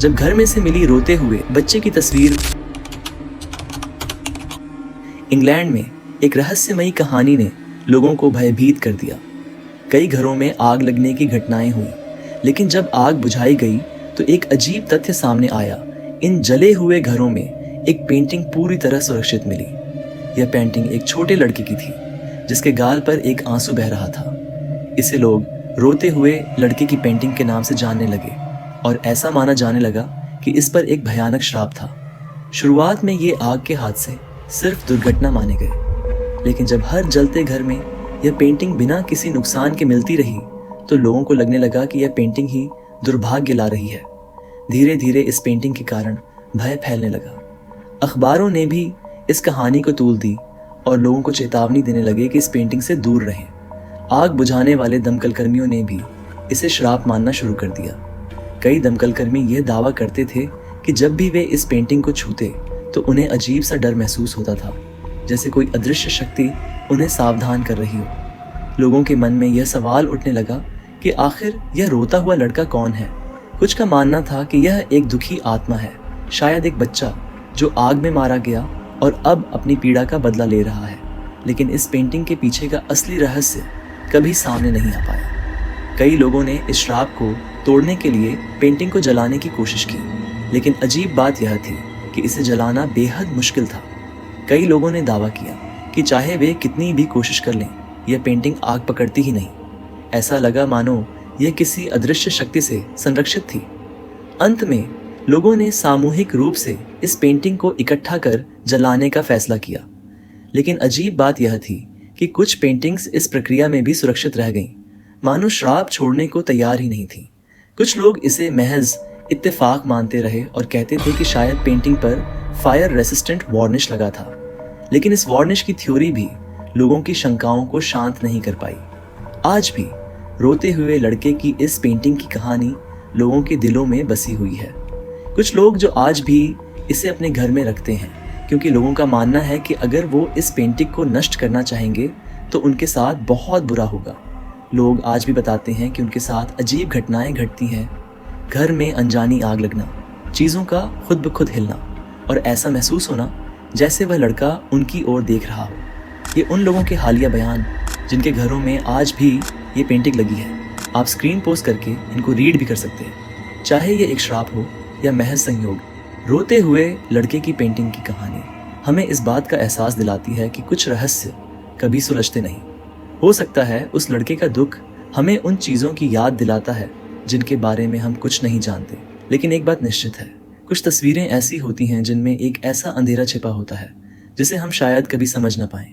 जब घर में से मिली रोते हुए बच्चे की तस्वीर। इंग्लैंड में एक रहस्यमयी कहानी ने लोगों को भयभीत कर दिया। कई घरों में आग लगने की घटनाएं हुई, लेकिन जब आग बुझाई गई तो एक अजीब तथ्य सामने आया। इन जले हुए घरों में एक पेंटिंग पूरी तरह सुरक्षित मिली। यह पेंटिंग एक छोटे लड़के की थी जिसके गाल पर एक आंसू बह रहा था। इसे लोग रोते हुए लड़के की पेंटिंग के नाम से जानने लगे और ऐसा माना जाने लगा कि इस पर एक भयानक श्राप था। शुरुआत में ये आग के हादसे सिर्फ दुर्घटना माने गए, लेकिन जब हर जलते घर में यह पेंटिंग बिना किसी नुकसान के मिलती रही तो लोगों को लगने लगा कि यह पेंटिंग ही दुर्भाग्य ला रही है। धीरे धीरे इस पेंटिंग के कारण भय फैलने लगा। अखबारों ने भी इस कहानी को तूल दी और लोगों को चेतावनी देने लगे कि इस पेंटिंग से दूर रहें। आग बुझाने वाले दमकल कर्मियों ने भी इसे श्राप मानना शुरू कर दिया। कई दमकल कर्मी यह दावा करते थे कि जब भी वे इस पेंटिंग को छूते तो उन्हें अजीब सा डर महसूस होता था, जैसे कोई अदृश्य शक्ति उन्हें सावधान कर रही हो। लोगों के मन में यह सवाल उठने लगा कि आखिर यह रोता हुआ लड़का कौन है। कुछ का मानना था कि यह एक दुखी आत्मा है, शायद एक बच्चा जो आग में मारा गया और अब अपनी पीड़ा का बदला ले रहा है। लेकिन इस पेंटिंग के पीछे का असली रहस्य कभी सामने नहीं आ पाया। कई लोगों ने इस श्राप को तोड़ने के लिए पेंटिंग को जलाने की कोशिश की, लेकिन अजीब बात यह थी कि इसे जलाना बेहद मुश्किल था। कई लोगों ने दावा किया कि चाहे वे कितनी भी कोशिश कर लें, यह पेंटिंग आग पकड़ती ही नहीं। ऐसा लगा मानो यह किसी अदृश्य शक्ति से संरक्षित थी। अंत में लोगों ने सामूहिक रूप से इस पेंटिंग को इकट्ठा कर जलाने का फैसला किया। लेकिन अजीब बात यह थी कि कुछ पेंटिंग्स इस प्रक्रिया में भी सुरक्षित रह गईं, मानो श्राप छोड़ने को तैयार ही नहीं थी। कुछ लोग इसे महज इत्तेफाक मानते रहे और कहते थे कि शायद पेंटिंग पर फायर रेसिस्टेंट वार्निश लगा था, लेकिन इस वार्निश की थ्योरी भी लोगों की शंकाओं को शांत नहीं कर पाई। आज भी रोते हुए लड़के की इस पेंटिंग की कहानी लोगों के दिलों में बसी हुई है। कुछ लोग जो आज भी इसे अपने घर में रखते हैं क्योंकि लोगों का मानना है कि अगर वो इस पेंटिंग को नष्ट करना चाहेंगे तो उनके साथ बहुत बुरा होगा। लोग आज भी बताते हैं कि उनके साथ अजीब घटनाएं घटती हैं। घर में अनजानी आग लगना, चीज़ों का खुद ब खुद हिलना और ऐसा महसूस होना जैसे वह लड़का उनकी ओर देख रहा हो। ये उन लोगों के हालिया बयान जिनके घरों में आज भी ये पेंटिंग लगी है। आप स्क्रीन पोस्ट करके इनको रीड भी कर सकते हैं। चाहे ये एक श्राप हो या महज संयोग, रोते हुए लड़के की पेंटिंग की कहानी हमें इस बात का एहसास दिलाती है कि कुछ रहस्य कभी सुलझते नहीं। हो सकता है उस लड़के का दुख हमें उन चीज़ों की याद दिलाता है जिनके बारे में हम कुछ नहीं जानते। लेकिन एक बात निश्चित है, कुछ तस्वीरें ऐसी होती हैं जिनमें एक ऐसा अंधेरा छिपा होता है जिसे हम शायद कभी समझ ना पाएं।